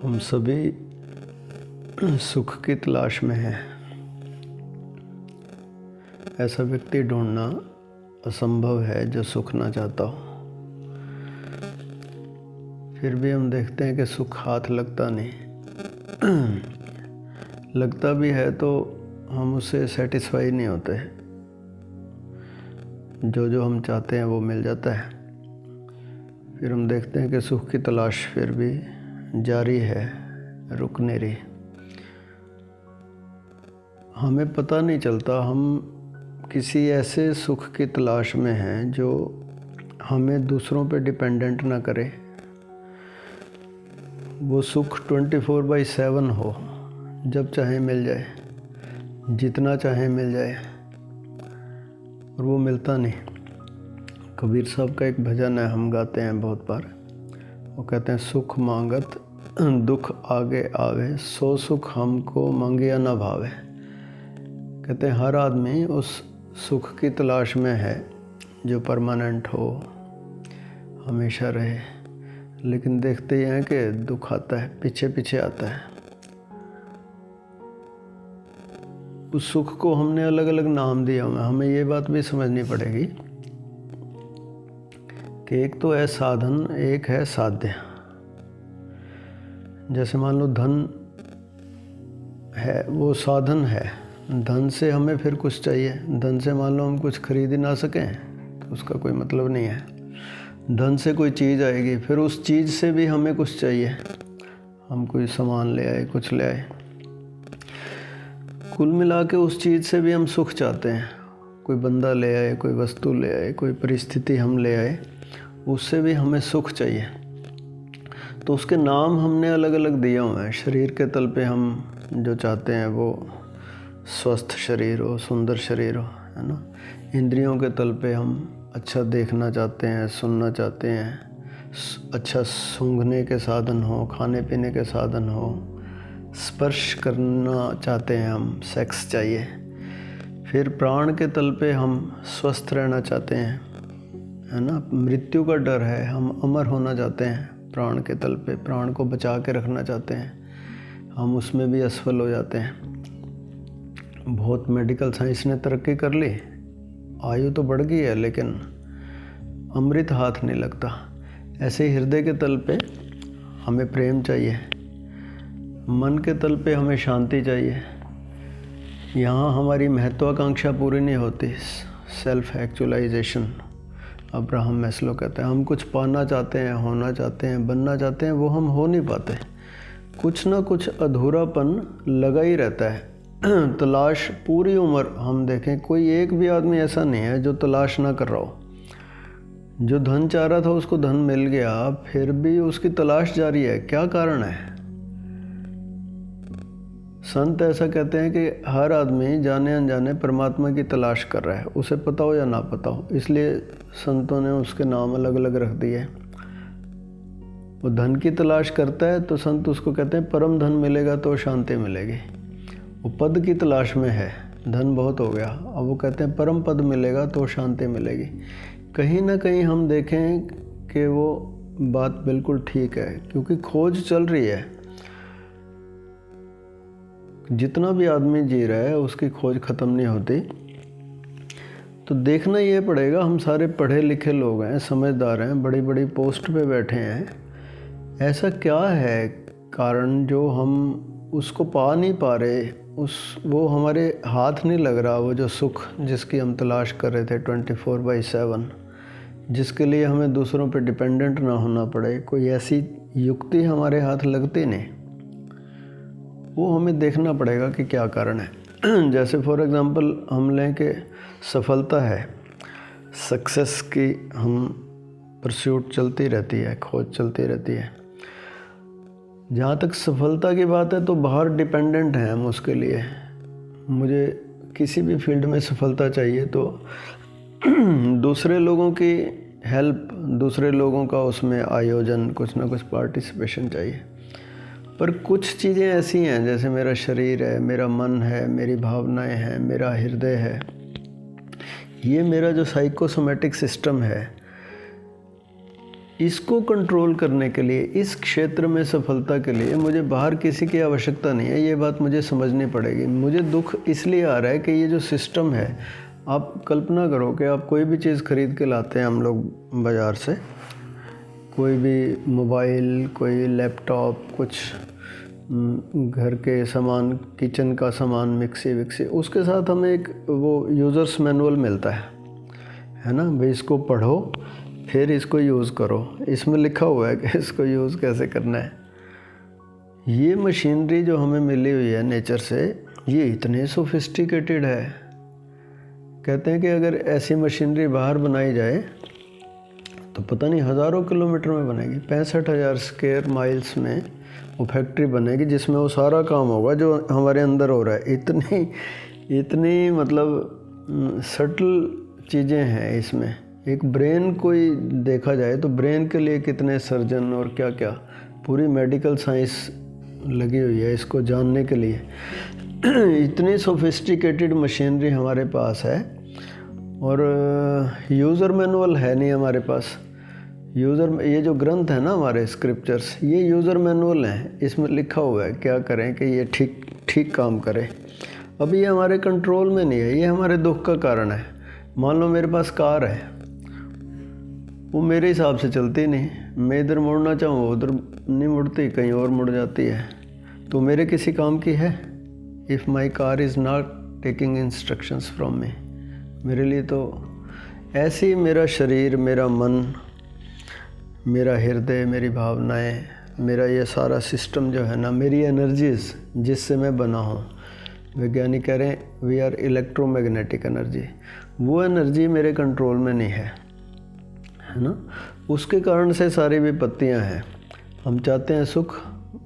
हम सभी सुख की तलाश में हैं। ऐसा व्यक्ति ढूंढना असंभव है जो सुख ना चाहता हो। फिर भी हम देखते हैं कि सुख हाथ लगता नहीं। लगता भी है तो हम उससे सेटिस्फाई नहीं होते। जो हम चाहते हैं वो मिल जाता है। फिर हम देखते हैं कि सुख की तलाश फिर भी जारी है, रुक नहीं रही। हमें पता नहीं चलता हम किसी ऐसे सुख की तलाश में हैं जो हमें दूसरों पे डिपेंडेंट ना करे। वो सुख 24/7 हो, जब चाहे मिल जाए, जितना चाहे मिल जाए, और वो मिलता नहीं। कबीर साहब का एक भजन है, हम गाते हैं बहुत बार। वो कहते हैं, सुख मांगत दुख आगे आवे, सो सुख हमको मांगिया ना भावे। कहते हैं हर आदमी उस सुख की तलाश में है जो परमानेंट हो, हमेशा रहे। लेकिन देखते ही हैं कि दुख आता है, पीछे पीछे आता है। उस सुख को हमने अलग अलग नाम दिया हुआ है। हमें ये बात भी समझनी पड़ेगी कि एक तो है साधन, एक है साध्य। जैसे मान लो धन है, वो साधन है। धन से हमें फिर कुछ चाहिए। धन से मान लो हम कुछ खरीद ही ना सकें तो उसका कोई मतलब नहीं है। धन से कोई चीज़ आएगी, फिर उस चीज़ से भी हमें कुछ चाहिए। हम कोई सामान ले आए, कुछ ले आए। कुल मिला के उस चीज़ से भी हम सुख चाहते हैं। कोई बंदा ले आए, कोई वस्तु ले आए, कोई परिस्थिति हम ले आए, उससे भी हमें सुख चाहिए। तो उसके नाम हमने अलग अलग दिए हुए हैं। शरीर के तल पे हम जो चाहते हैं वो स्वस्थ शरीर हो, सुंदर शरीर हो, है ना। इंद्रियों के तल पे हम अच्छा देखना चाहते हैं, सुनना चाहते हैं, अच्छा सूंघने के साधन हो, खाने पीने के साधन हो, स्पर्श करना चाहते हैं हम, सेक्स चाहिए। फिर प्राण के तल पे हम स्वस्थ रहना चाहते हैं, है ना। मृत्यु का डर है, हम अमर होना चाहते हैं। प्राण के तल पे प्राण को बचा के रखना चाहते हैं, हम उसमें भी असफल हो जाते हैं। बहुत मेडिकल साइंस ने तरक्की कर ली, आयु तो बढ़ गई है, लेकिन अमृत हाथ नहीं लगता। ऐसे ही हृदय के तल पे हमें प्रेम चाहिए, मन के तल पे हमें शांति चाहिए। यहाँ हमारी महत्वाकांक्षा पूरी नहीं होती, सेल्फ एक्चुअलाइजेशन। अब्राहम मैस्लो कहते हैं हम कुछ पाना चाहते हैं, होना चाहते हैं, बनना चाहते हैं, वो हम हो नहीं पाते। कुछ ना कुछ अधूरापन लगा ही रहता है। तलाश पूरी उम्र हम देखें, कोई एक भी आदमी ऐसा नहीं है जो तलाश ना कर रहा हो। जो धन चाह रहा था उसको धन मिल गया, फिर भी उसकी तलाश जारी है। क्या कारण है? संत ऐसा कहते हैं कि हर आदमी जाने अनजाने परमात्मा की तलाश कर रहा है, उसे पता हो या ना पता हो। इसलिए संतों ने उसके नाम अलग अलग रख दिए। वो धन की तलाश करता है तो संत उसको कहते हैं परम धन मिलेगा तो शांति मिलेगी। वो पद की तलाश में है, धन बहुत हो गया, अब वो कहते हैं परम पद मिलेगा तो शांति मिलेगी। कहीं ना कहीं हम देखें कि वो बात बिल्कुल ठीक है, क्योंकि खोज चल रही है। जितना भी आदमी जी रहा है उसकी खोज ख़त्म नहीं होती। तो देखना ये पड़ेगा, हम सारे पढ़े लिखे लोग हैं, समझदार हैं, बड़ी बड़ी पोस्ट पे बैठे हैं। ऐसा क्या है कारण जो हम उसको पा नहीं पा रहे, वो हमारे हाथ नहीं लग रहा। वो जो सुख जिसकी हम तलाश कर रहे थे 24/7, जिसके लिए हमें दूसरों पे डिपेंडेंट ना होना पड़े, कोई ऐसी युक्ति हमारे हाथ लगती नहीं। वो हमें देखना पड़ेगा कि क्या कारण है। जैसे फॉर एग्ज़ाम्पल हम लें कि सफलता है, सक्सेस की हम परस्यूट चलती रहती है, खोज चलती रहती है। जहाँ तक सफलता की बात है तो बाहर डिपेंडेंट हैं हम उसके लिए। मुझे किसी भी फील्ड में सफलता चाहिए तो दूसरे लोगों की हेल्प, दूसरे लोगों का उसमें आयोजन, कुछ ना कुछ पार्टिसिपेशन चाहिए। पर कुछ चीज़ें ऐसी हैं, जैसे मेरा शरीर है, मेरा मन है, मेरी भावनाएं हैं, मेरा हृदय है, ये मेरा जो साइकोसोमेटिक सिस्टम है, इसको कंट्रोल करने के लिए, इस क्षेत्र में सफलता के लिए मुझे बाहर किसी की आवश्यकता नहीं है। ये बात मुझे समझनी पड़ेगी। मुझे दुख इसलिए आ रहा है कि ये जो सिस्टम है, आप कल्पना करो कि आप कोई भी चीज़ खरीद के लाते हैं हम लोग बाज़ार से, कोई भी मोबाइल, कोई लैपटॉप, कुछ घर के सामान, किचन का सामान, मिक्सी विक्सी, उसके साथ हमें एक वो यूज़र्स मैनुअल मिलता है ना भाई, इसको पढ़ो फिर इसको यूज़ करो। इसमें लिखा हुआ है कि इसको यूज़ कैसे करना है। ये मशीनरी जो हमें मिली हुई है नेचर से, ये इतने सोफिस्टिकेटेड है। कहते हैं कि अगर ऐसी मशीनरी बाहर बनाई जाए तो पता नहीं हज़ारों किलोमीटर में बनेगी, 65,000 स्क्वायर माइल्स में वो फैक्ट्री बनेगी, जिसमें वो सारा काम होगा जो हमारे अंदर हो रहा है। इतनी मतलब सटल चीज़ें हैं इसमें। एक ब्रेन कोई देखा जाए तो ब्रेन के लिए कितने सर्जन और क्या क्या, पूरी मेडिकल साइंस लगी हुई है इसको जानने के लिए। इतनी सोफिस्टिकेटेड मशीनरी हमारे पास है और यूज़र मैनुअल है नहीं हमारे पास। ये जो ग्रंथ है ना हमारे स्क्रिप्चर्स, ये यूज़र मैनुअल हैं। इसमें लिखा हुआ है क्या करें कि ये ठीक काम करे। अब ये हमारे कंट्रोल में नहीं है, ये हमारे दुख का कारण है। मान लो मेरे पास कार है, वो मेरे हिसाब से चलती नहीं, मैं इधर मुड़ना चाहूँ उधर नहीं मुड़ती, कहीं और मुड़ जाती है, तो मेरे किसी काम की है? If my car is not taking instructions from me, मेरे लिए तो ऐसे ही मेरा शरीर, मेरा मन, मेरा हृदय, मेरी भावनाएं, मेरा ये सारा सिस्टम जो है ना, मेरी एनर्जीज़ जिससे मैं बना हूँ, वैज्ञानिक कह रहे हैं वी आर इलेक्ट्रोमैग्नेटिक एनर्जी, वो एनर्जी मेरे कंट्रोल में नहीं है ना। उसके कारण से सारी विपत्तियाँ हैं। हम चाहते हैं सुख,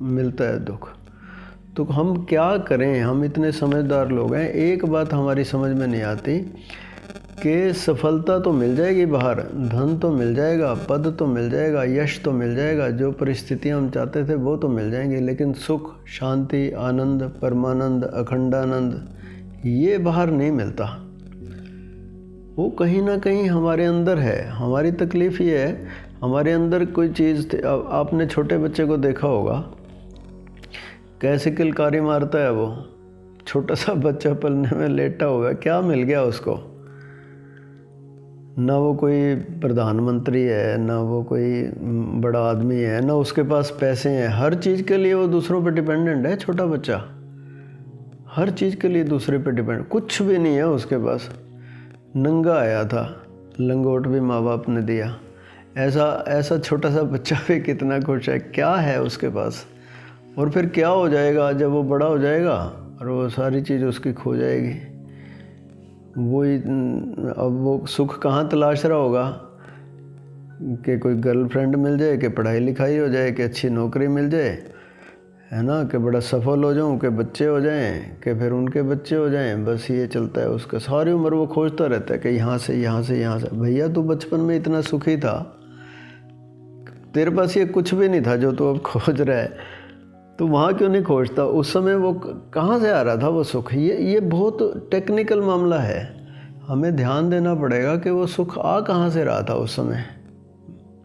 मिलता है दुख। तो हम क्या करें? हम इतने समझदार लोग हैं, एक बात हमारी समझ में नहीं आती कि सफलता तो मिल जाएगी बाहर, धन तो मिल जाएगा, पद तो मिल जाएगा, यश तो मिल जाएगा, जो परिस्थितियाँ हम चाहते थे वो तो मिल जाएंगी, लेकिन सुख, शांति, आनंद, परमानंद, अखंडानंद ये बाहर नहीं मिलता। वो कहीं ना कहीं हमारे अंदर है। हमारी तकलीफ़ ये है, हमारे अंदर कोई चीज़ थी। अब आपने छोटे बच्चे को देखा होगा कैसे किलकारी मारता है वो, छोटा सा बच्चा पलने में लेटा हुआ है, क्या मिल गया उसको? ना वो कोई प्रधानमंत्री है, ना वो कोई बड़ा आदमी है, ना उसके पास पैसे हैं। हर चीज़ के लिए वो दूसरों पर डिपेंडेंट है। छोटा बच्चा हर चीज़ के लिए दूसरे पर डिपेंड, कुछ भी नहीं है उसके पास। नंगा आया था, लंगोट भी माँ बाप ने दिया। ऐसा छोटा सा बच्चा भी कितना खुश है, क्या है उसके पास। और फिर क्या हो जाएगा जब वो बड़ा हो जाएगा और वो सारी चीज़ उसकी खो जाएगी। अब वो सुख कहाँ तलाश रहा होगा कि कोई गर्लफ्रेंड मिल जाए, कि पढ़ाई लिखाई हो जाए, कि अच्छी नौकरी मिल जाए, है ना, कि बड़ा सफल हो जाऊं, कि बच्चे हो जाएं, कि फिर उनके बच्चे हो जाएं। बस ये चलता है उसका, सारी उम्र वो खोजता रहता है कि यहाँ से यहाँ से यहाँ से। भैया तू बचपन में इतना सुखी था, तेरे पास ये कुछ भी नहीं था जो तू अब खोज रहा है, तो वहाँ क्यों नहीं खोजता? उस समय वो कहाँ से आ रहा था वो सुख? ये बहुत टेक्निकल मामला है। हमें ध्यान देना पड़ेगा कि वो सुख आ कहाँ से रहा था उस समय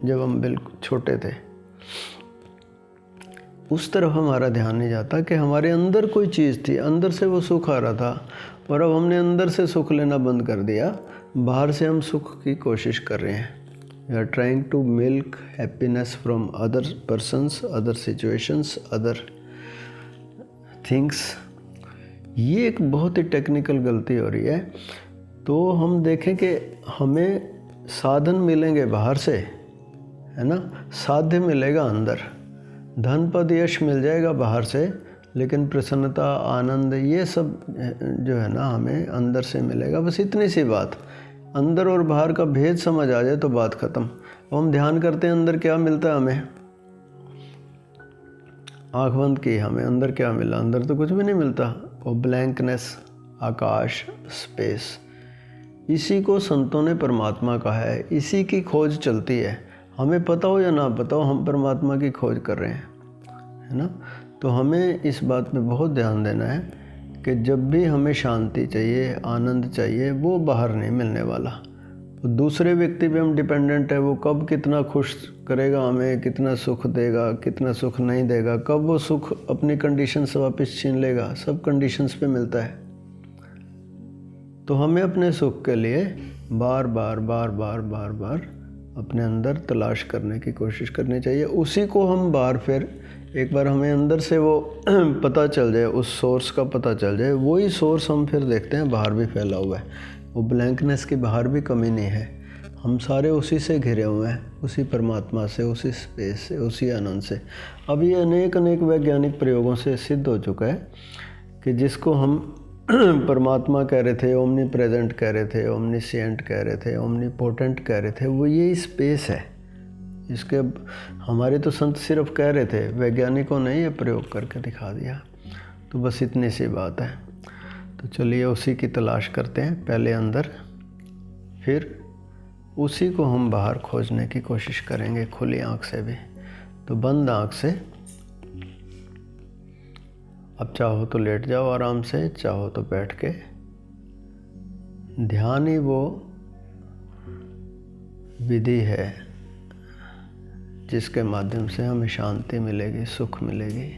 जब हम बिल्कुल छोटे थे। उस तरफ हमारा ध्यान नहीं जाता कि हमारे अंदर कोई चीज़ थी, अंदर से वो सुख आ रहा था, और अब हमने अंदर से सुख लेना बंद कर दिया, बाहर से हम सुख की कोशिश कर रहे हैं। We are trying to milk happiness from other persons, other situations, other things. ये एक बहुत ही टेक्निकल गलती हो रही है। तो हम देखें कि हमें साधन मिलेंगे बाहर से, है ना, साध्य मिलेगा अंदर, धन पद यश मिल जाएगा बाहर से, लेकिन प्रसन्नता, आनंद, ये सब जो है ना हमें अंदर से मिलेगा। बस इतनी सी बात, अंदर और बाहर का भेद समझ आ जाए तो बात ख़त्म। अब हम ध्यान करते हैं अंदर क्या मिलता है हमें, आँख बंद की, हमें अंदर क्या मिला? अंदर तो कुछ भी नहीं मिलता। वो ब्लैंकनेस, आकाश, स्पेस, इसी को संतों ने परमात्मा कहा है। इसी की खोज चलती है, हमें पता हो या ना पता हो, हम परमात्मा की खोज कर रहे हैं, है ना। तो हमें इस बात पे बहुत ध्यान देना है कि जब भी हमें शांति चाहिए, आनंद चाहिए, वो बाहर नहीं मिलने वाला, तो दूसरे व्यक्ति पे हम डिपेंडेंट है, वो कब कितना खुश करेगा हमें, कितना सुख देगा, कितना सुख नहीं देगा, कब वो सुख अपनी कंडीशन से वापस छीन लेगा, सब कंडीशंस पे मिलता है। तो हमें अपने सुख के लिए बार बार बार बार बार बार अपने अंदर तलाश करने की कोशिश करनी चाहिए। उसी को हम बाहर फिर एक बार हमें अंदर से वो पता चल जाए, उस सोर्स का पता चल जाए, वही सोर्स हम फिर देखते हैं बाहर भी फैला हुआ है। वो ब्लैंकनेस की बाहर भी कमी नहीं है, हम सारे उसी से घिरे हुए हैं, उसी परमात्मा से, उसी स्पेस से, उसी आनंद से। अब ये अनेक अनेक वैज्ञानिक प्रयोगों से सिद्ध हो चुका है कि जिसको हम परमात्मा कह रहे थे, ओमनी प्रेजेंट कह रहे थे, ओमनीसिएंट कह रहे थे, ओमनीपोटेंट कह रहे थे, वो यही स्पेस है। इसके हमारे तो संत सिर्फ कह रहे थे, वैज्ञानिकों ने ये प्रयोग करके दिखा दिया। तो बस इतनी सी बात है। तो चलिए उसी की तलाश करते हैं, पहले अंदर, फिर उसी को हम बाहर खोजने की कोशिश करेंगे, खुली आँख से भी। तो बंद आँख से अब चाहो तो लेट जाओ आराम से, चाहो तो बैठ के। ध्यान ही वो विधि है जिसके माध्यम से हमें शांति मिलेगी, सुख मिलेगी।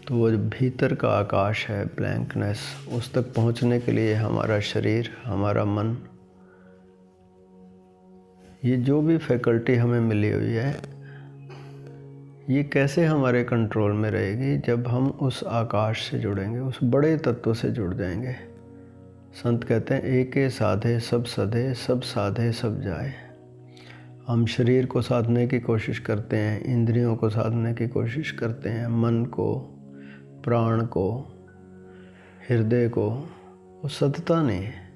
तो वो भीतर का आकाश है, ब्लैंकनेस, उस तक पहुंचने के लिए हमारा शरीर, हमारा मन, ये जो भी फैकल्टी हमें मिली हुई है, ये कैसे हमारे कंट्रोल में रहेगी? जब हम उस आकाश से जुड़ेंगे, उस बड़े तत्व से जुड़ जाएंगे। संत कहते हैं एके साधे सब सधे, सब साधे सब जाए। हम शरीर को साधने की कोशिश करते हैं, इंद्रियों को साधने की कोशिश करते हैं, मन को, प्राण को, हृदय को, वो सतता नहीं है।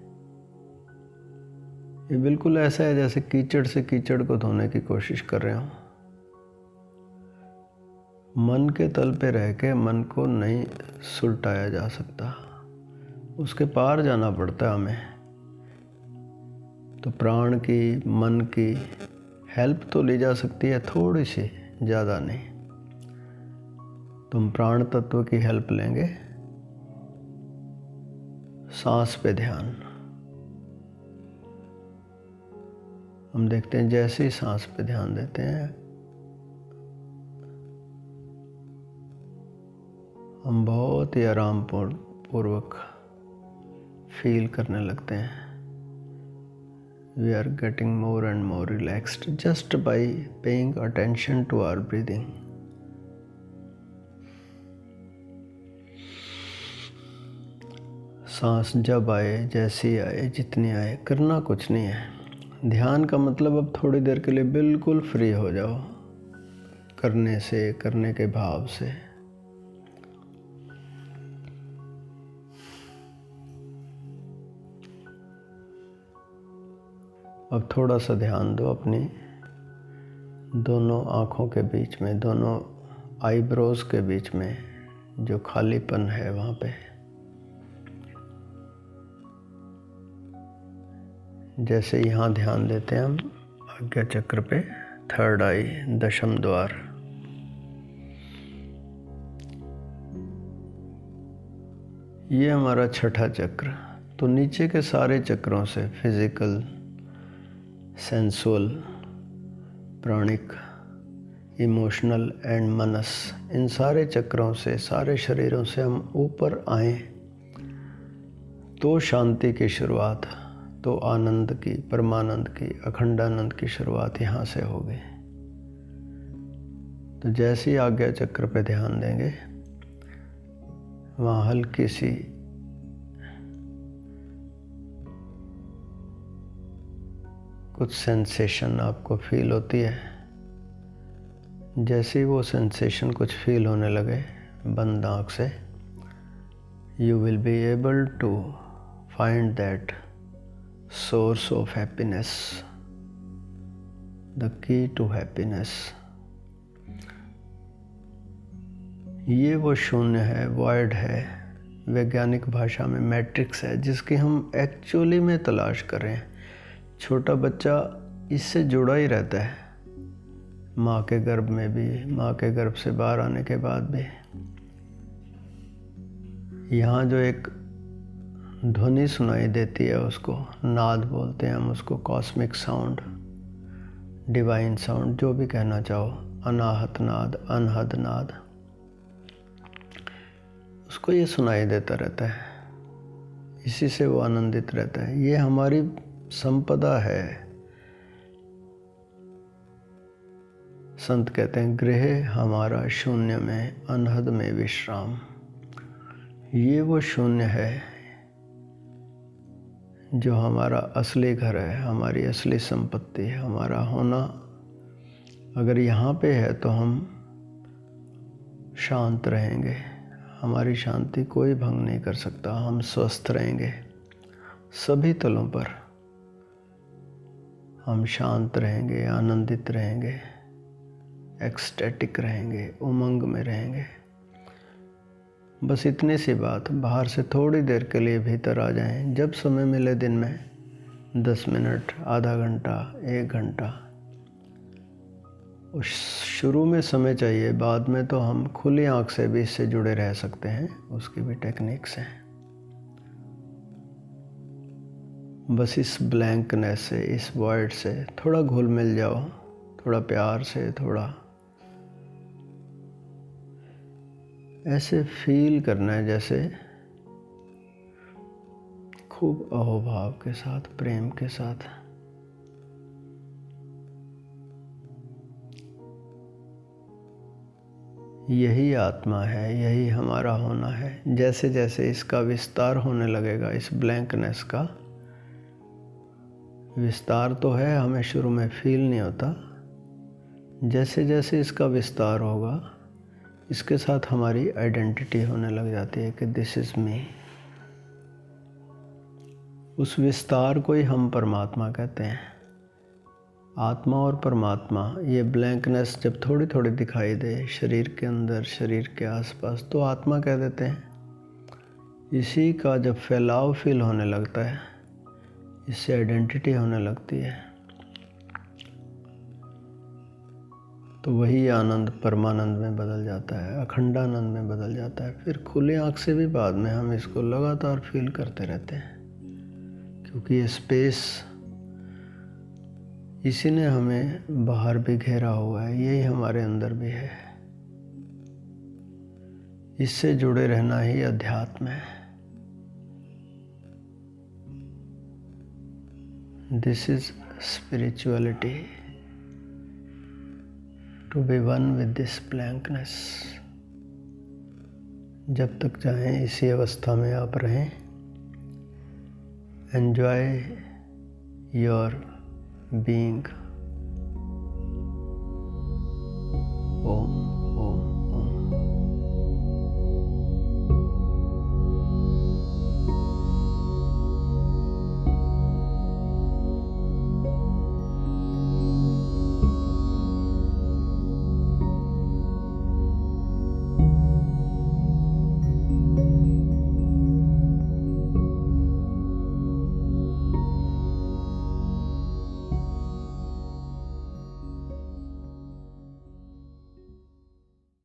ये बिल्कुल ऐसा है जैसे कीचड़ से कीचड़ को धोने की कोशिश कर रहे हो। मन के तल पे रह के मन को नहीं सुलटाया जा सकता, उसके पार जाना पड़ता है हमें। तो प्राण की, मन की हेल्प तो ली जा सकती है, थोड़ी सी, ज़्यादा नहीं। तुम प्राण तत्व की हेल्प लेंगे, सांस पे ध्यान। हम देखते हैं जैसे ही सांस पे ध्यान देते हैं, हम बहुत ही आराम पूर्वक फील करने लगते हैं। We are getting more and more relaxed just by paying attention to our breathing. सांस जब आए, जैसी आए, जितनी आए, करना कुछ नहीं है। ध्यान का मतलब अब थोड़ी देर के लिए बिल्कुल फ्री हो जाओ करने से, करने के भाव से। अब थोड़ा सा ध्यान दो अपनी दोनों आँखों के बीच में, दोनों आईब्रोज के बीच में जो खालीपन है वहाँ पे। जैसे यहाँ ध्यान देते हैं हम आज्ञा चक्र पे, थर्ड आई, दशम द्वार, ये हमारा छठा चक्र। तो नीचे के सारे चक्रों से, physical, sensual, pranic, emotional and मनस, इन सारे चक्रों से, सारे शरीरों से हम ऊपर आए तो शांति की शुरुआत, तो आनंद की, परमानंद की, अखंडानंद की शुरुआत यहाँ से होगी। तो जैसे ही आज्ञा चक्र पे ध्यान देंगे, वहाँ हल्की सी कुछ सेंसेशन आपको फील होती है। जैसे ही वो सेंसेशन कुछ फील होने लगे, बंद आँख से, you will be able to find that source of happiness, the key to happiness। ये वो शून्य है, void है, वैज्ञानिक भाषा में मैट्रिक्स है, जिसकी हम एक्चुअली में तलाश कर रहे हैं। छोटा बच्चा इससे जुड़ा ही रहता है, माँ के गर्भ में भी, माँ के गर्भ से बाहर आने के बाद भी। यहाँ जो एक ध्वनि सुनाई देती है उसको नाद बोलते हैं हम उसको, कॉस्मिक साउंड, डिवाइन साउंड, जो भी कहना चाहो, अनाहत नाद, अनहद नाद, उसको ये सुनाई देता रहता है, इसी से वो आनंदित रहता है। ये हमारी संपदा है। संत कहते हैं गृह हमारा शून्य में, अनहद में विश्राम। ये वो शून्य है जो हमारा असली घर है, हमारी असली संपत्ति है। हमारा होना अगर यहाँ पे है तो हम शांत रहेंगे, हमारी शांति कोई भंग नहीं कर सकता। हम स्वस्थ रहेंगे, सभी तलों पर हम शांत रहेंगे, आनंदित रहेंगे, एक्सटैटिक रहेंगे, उमंग में रहेंगे। बस इतनी सी बात, बाहर से थोड़ी देर के लिए भीतर आ जाएं, जब समय मिले दिन में 10 मिनट, आधा घंटा, 1 घंटा। उस शुरू में समय चाहिए, बाद में तो हम खुली आंख से भी इससे जुड़े रह सकते हैं, उसकी भी टेक्निक्स हैं। बस इस ब्लैंकनेस से, इस वॉइड से थोड़ा घुल मिल जाओ, थोड़ा प्यार से, थोड़ा ऐसे फील करना है जैसे खूब अहोभाव के साथ, प्रेम के साथ। यही आत्मा है, यही हमारा होना है। जैसे जैसे इसका विस्तार होने लगेगा, इस ब्लैंकनेस का विस्तार तो है, हमें शुरू में फील नहीं होता। जैसे जैसे इसका विस्तार होगा, इसके साथ हमारी आइडेंटिटी होने लग जाती है कि दिस इज़ मी। उस विस्तार को ही हम परमात्मा कहते हैं। आत्मा और परमात्मा, ये ब्लैंकनेस जब थोड़ी थोड़ी दिखाई दे शरीर के अंदर, शरीर के आसपास, तो आत्मा कह देते हैं। इसी का जब फैलाव फील होने लगता है, इससे आइडेंटिटी होने लगती है, तो वही आनंद परमानंद में बदल जाता है, अखंडानंद में बदल जाता है। फिर खुली आँख से भी बाद में हम इसको लगातार फील करते रहते हैं, क्योंकि ये स्पेस इसी ने हमें बाहर भी घेरा हुआ है, यही हमारे अंदर भी है। इससे जुड़े रहना ही अध्यात्म है। This is spirituality, to be one with this blankness. जब तक चाहें इसी अवस्था में आप रहें। Enjoy your being.